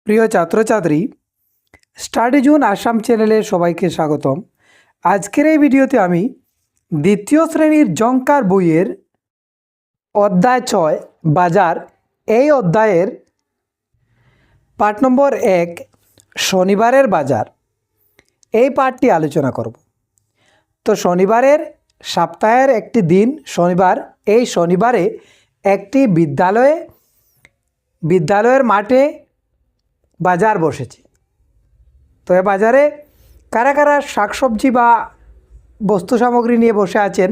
প্রিয় ছাত্রছাত্রী, study zone Assam চ্যানেলে সবাইকে স্বাগতম। আজকের এই ভিডিওতে আমি দ্বিতীয় শ্রেণীর জংকার বইয়ের অধ্যায় 6 বাজার এই অধ্যায়ের পাঠ নম্বর 1 শনিবারের বাজার এই পাঠটি আলোচনা করব। তো শনিবারের সপ্তাহের একটি দিন শনিবার, এই শনিবারে একটি বিদ্যালয়ের মাঠে বাজার বসেছে। তো এ বাজারে কারা কারা শাকসবজি বা বস্তু সামগ্রী নিয়ে বসে আছেন?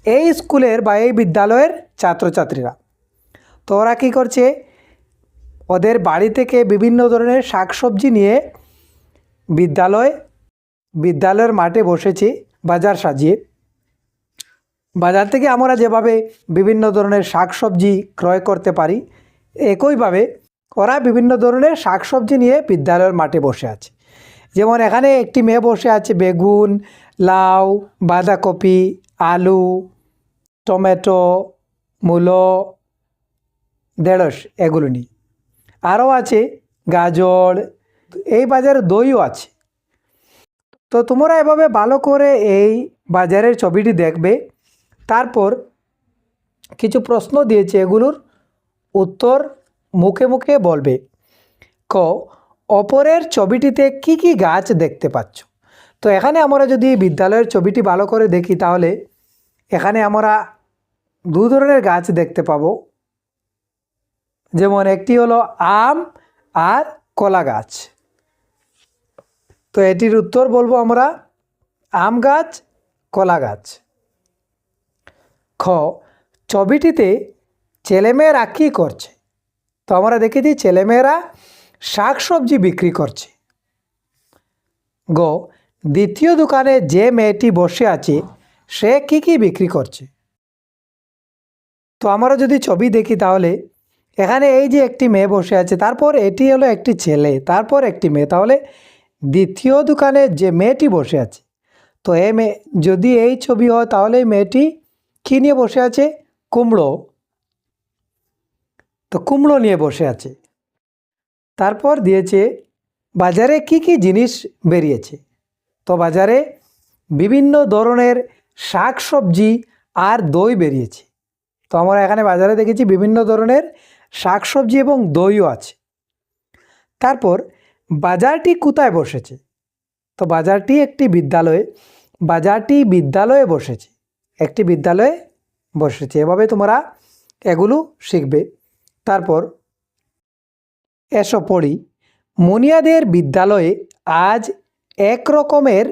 এই স্কুলের বা এই বিদ্যালয়ের ছাত্রছাত্রীরা। তো ওরা কী করছে? ওদের বাড়ি থেকে বিভিন্ন ধরনের শাকসবজি নিয়ে বিদ্যালয়ের মাঠে বসেছে বাজার সাজিয়ে। বাজার থেকে আমরা যেভাবে বিভিন্ন ধরনের শাকসবজি ক্রয় করতে পারি, একইভাবে ওরা বিভিন্ন ধরনের শাকসবজি নিয়ে বিদ্যালয়ের মাঠে বসে আছে। যেমন এখানে একটি মেয়ে বসে আছে বেগুন, লাউ, বাঁধাকপি, আলু, টমেটো, মূলো, ঢেঁড়স এগুলো নিয়ে। আরও আছে গাজর, এই বাজারে দইও আছে। তো তোমরা এভাবে ভালো করে এই বাজারের ছবিটি দেখবে, তারপর কিছু প্রশ্ন দিয়েছে, এগুলোর উত্তর মুখে মুখে বলবে। অপরের ছবিটিতে কি কি গাছ দেখতে পাচ্ছ? তো এখানে আমরা যদি বিদ্যালয়ের ছবিটি ভালো করে দেখি, তাহলে এখানে আমরা দু ধরনের গাছ দেখতে পাবো। যেমন একটি হলো আম আর কলা গাছ। তো এটির উত্তর বলবো আমরা আম গাছ, কলা গাছ। ছবিটিতে ছেলেমেয়েরা কী করছে? তো আমরা দেখেছি ছেলেমেয়েরা শাকসবজি বিক্রি করছে। দ্বিতীয় দোকানে যে মেয়েটি বসে আছে সে কি কি বিক্রি করছে? তো আমরা যদি ছবি দেখি, তাহলে এখানে এই যে একটি মেয়ে বসে আছে, তারপর এটি হলো একটি ছেলে, তারপর একটি মেয়ে। তাহলে দ্বিতীয় দোকানে যে মেয়েটি বসে আছে, তো এই মেয়ে যদি এই ছবি হয়, তাহলে এই মেয়েটি কী নিয়ে বসে আছে? কুমড়ো। তো কুমড়ো নিয়ে বসে আছে। তারপর দিয়েছে বাজারে কি কি জিনিস বেরিয়েছে। তো বাজারে বিভিন্ন ধরনের শাকসবজি আর দই বেরিয়েছে। তো আমরা এখানে বাজারে দেখেছি বিভিন্ন ধরনের শাকসবজি এবং দইও আছে। তারপর বাজারটি কোথায় বসেছে? তো বাজারটি একটি বিদ্যালয়ে বসেছে, একটি বিদ্যালয়ে বসেছে। এভাবে তোমরা এগুলো শিখবে। তারপর এসো পড়ি। মুনিয়াদের বিদ্যালয়ে আজ এক রকমের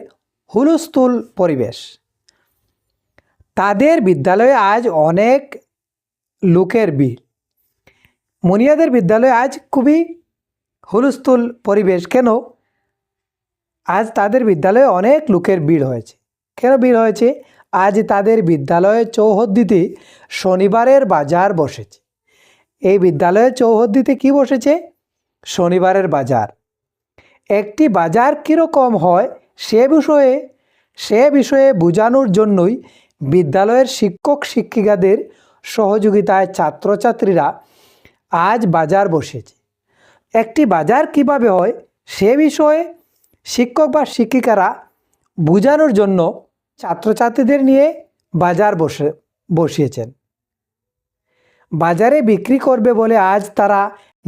হুলস্থুল পরিবেশ। তাদের বিদ্যালয়ে আজ অনেক লোকের ভিড়। মুনিয়াদের বিদ্যালয়ে আজ খুবই হুলস্থুল পরিবেশ। কেন? আজ তাদের বিদ্যালয়ে অনেক লোকের ভিড় হয়েছে। কেন ভিড় হয়েছে? আজ তাদের বিদ্যালয়ে চৌহদ্দিতে শনিবারের বাজার বসেছে। এই বিদ্যালয়ের চৌহদ্দিতে কি বসেছে? শনিবারের বাজার। একটি বাজার কীরকম হয় সে বিষয়ে বোঝানোর জন্যই বিদ্যালয়ের শিক্ষক শিক্ষিকাদের সহযোগিতায় ছাত্রছাত্রীরা আজ বাজার বসেছে। একটি বাজার কিভাবে হয় সে বিষয়ে শিক্ষক বা শিক্ষিকারা বোঝানোর জন্য ছাত্রছাত্রীদের নিয়ে বাজার বসিয়েছেন। বাজারে বিক্রি করবে বলে আজ তারা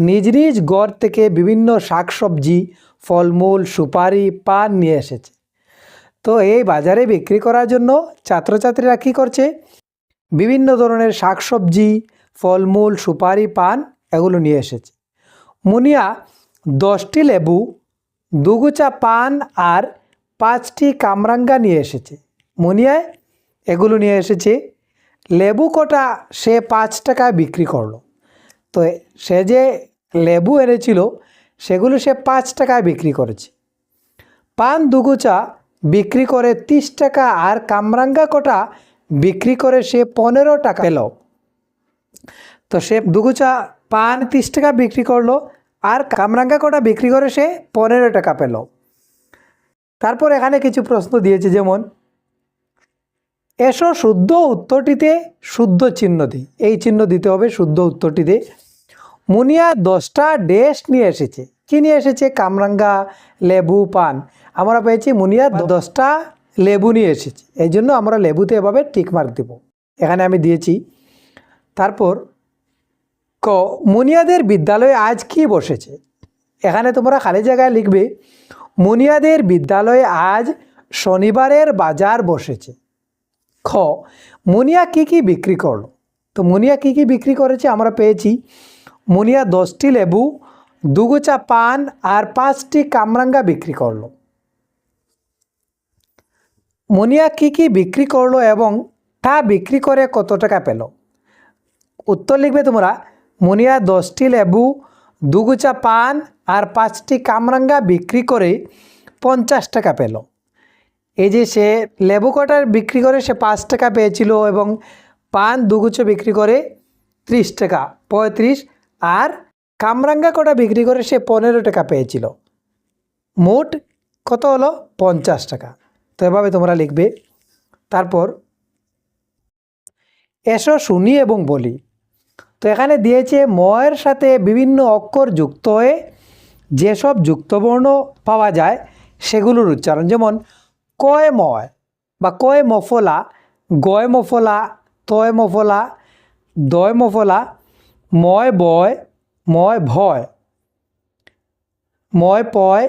নিজ নিজ ঘর থেকে বিভিন্ন শাকসবজি, ফলমূল, সুপারি, পান নিয়ে এসেছে। তো এই বাজারে বিক্রি করার জন্য ছাত্রছাত্রীরা কী করছে? বিভিন্ন ধরনের শাকসবজি, ফলমূল, সুপারি, পান এগুলো নিয়ে এসেছে। মুনিয়া 10টি লেবু, 2 গুছা পান আর 5টি কামরাঙ্গা নিয়ে এসেছে। মুনিয়া এগুলো নিয়ে এসেছে। লেবু কটা সে 5 টাকায় বিক্রি করলো। তো সে যে লেবু এনেছিল সেগুলো সে 5 টাকায় বিক্রি করেছে। পান 2 গুছা বিক্রি করে 30 টাকা, আর কামরাঙ্গা কটা বিক্রি করে সে 15 টাকা পেল। তো সে 2 গুছা পান 30 টাকা বিক্রি করলো, আর কামরাঙ্গা কটা বিক্রি করে সে 15 টাকা পেল। তারপর এখানে কিছু প্রশ্ন দিয়েছে, যেমন এসো শুদ্ধ উত্তরটিতে শুদ্ধ চিহ্ন দিই। এই চিহ্ন দিতে হবে শুদ্ধ উত্তরটিতে। মুনিয়া 10টা ড্যাশ নিয়ে এসেছে। কী নিয়ে এসেছে? কামরাঙ্গা, লেবু, পান। আমরা পেয়েছি মুনিয়া 10টা লেবু নিয়ে এসেছে, এই জন্য আমরা লেবুতে এভাবে টিক মার্ক দেব, এখানে আমি দিয়েছি। তারপর ক, মুনিয়াদের বিদ্যালয়ে আজ কি বসেছে? এখানে তোমরা খালি জায়গায় লিখবে মুনিয়াদের বিদ্যালয়ে আজ শনিবারের বাজার বসেছে। খ, মুনিয়া কি কি বিক্রি করলো? তো মুনিয়া কি কি বিক্রি করেছে? আমরা পেয়েছি মুনিয়া 10টি লেবু, 2 গোছা পান আর 5টি কামরাঙ্গা বিক্রি করলো। মুনিয়া কি কি বিক্রি করলো এবং তা বিক্রি করে কত টাকা পেল? উত্তর লিখবে তোমরা মুনিয়া 10টি লেবু, 2 গোছা পান আর 5টি কামরাঙ্গা বিক্রি করে 50 টাকা পেল। এই যে সে লেবু কটা বিক্রি করে সে 5 টাকা পেয়েছিল এবং পান 2 গুচ্ছ বিক্রি করে 30 টাকা, 35, আর কামরাঙ্গা কটা বিক্রি করে সে 15 টাকা পেয়েছিল। মোট কত হলো? 50 টাকা। তো এভাবে তোমরা লিখবে। তারপর এসো শুনি এবং বলি। তো এখানে দিয়েছে ময়ের সাথে বিভিন্ন অক্ষর যুক্ত হয়ে যেসব যুক্তবর্ণ পাওয়া যায় সেগুলোর উচ্চারণ, যেমন কয় ময় বা কয় মফলা, গয় মফলা, তয় মফলা, দয় মফলা, ময় বয়, ময় ভয়, ময় পয়,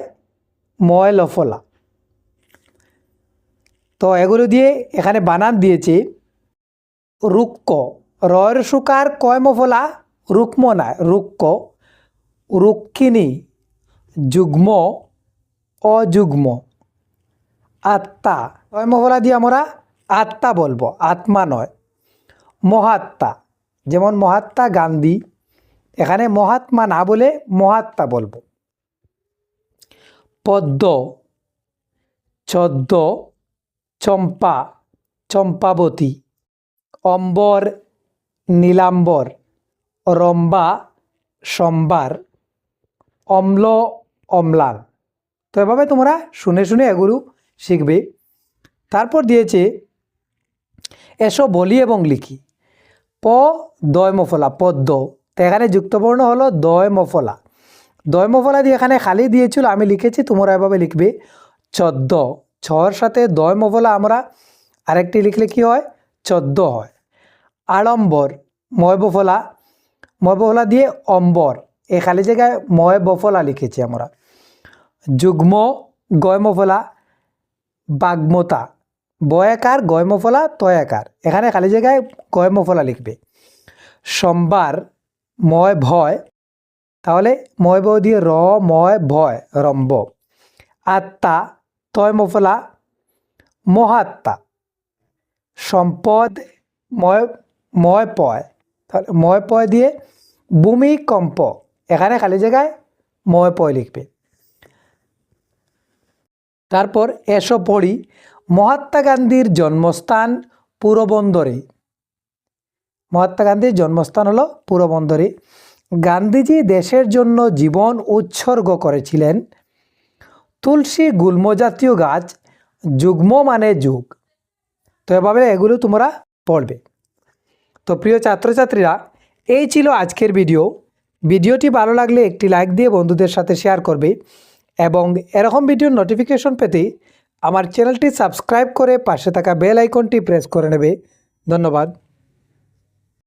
ময় লফলা। তো এগুলো দিয়ে এখানে বানান দিয়েছে রুক্ক, রয়ের সুকার কয় মফলা, রুক্ম না, রুক্ক, রুক্মিণী, যুগ্ম, অযুগ্ম, আত্মা। কয় মফলা দিয়ে আমরা আত্মা বলবো, আত্মা নয়। মহাত্মা, যেমন মহাত্মা গান্ধী, এখানে মহাত্মা না বলে মহাত্মা বলবো। পদ্ম, ছদ্ম, চম্পা, চম্পাবতী, অম্বর, নীলাম্বর, রম্বা, সম্বার, অম্ল, অম্লান। তো এভাবে তোমরা শুনে শুনে এগুলো শিখবে। তারপর দিয়েছে এসো বলি এবং লিখি। প, দয় মফলা, পদ্ম। তো এখানে যুক্তবর্ণ হলো দয় মফলা। দয় মফলা দিয়ে এখানে খালি দিয়েছিল, আমি লিখেছি, তোমরা এভাবে লিখবে। ছদ্ম, ছর সাথে দয় মফলা আমরা আরেকটি লিখলে কি হয়? ছদ্ম হয়। আড়ম্বর, ময় বফলা, ময় বফলা দিয়ে অম্বর, এই খালি জায়গায় ময় বফলা লিখেছি আমরা। যুগ্ম, গয় মফলা, বাগ্মতা, বয়াকার, গয় মফলা, তয়াকার, এখানে খালি জায়গায় গয় মফলা লিখবে। সম্বার, ময় ভয়, তাহলে ময় ব দিয়ে র, ময় ভয়, রম্ব। আত্মা, তয় মফলা, মহাত্মা। সম্পদ, ময় পয়, তাহলে ময় পয় দিয়ে ভূমিকম্প, এখানে খালি জায়গায় ময় পয় লিখবে। তারপর এসো পড়ি। মহাত্মা গান্ধীর জন্মস্থান পুরবন্দরে। মহাত্মা গান্ধীর জন্মস্থান হলো পুরবন্দরে। গান্ধীজি দেশের জন্য জীবন উৎসর্গ করেছিলেন। তুলসী গুল্ম জাতীয় গাছ, যুগ্ম মানে যুগ। তো এভাবে এগুলো তোমরা পড়বে। তো প্রিয় ছাত্রছাত্রীরা, এই ছিল আজকের ভিডিও। ভিডিওটি ভালো লাগলে একটি লাইক দিয়ে বন্ধুদের সাথে শেয়ার করবে এবং এরকম ভিডিওর নোটিফিকেশন পেতে আমার চ্যানেলটি সাবস্ক্রাইব করে পাশে থাকা বেল আইকনটি প্রেস করে নেবে। ধন্যবাদ।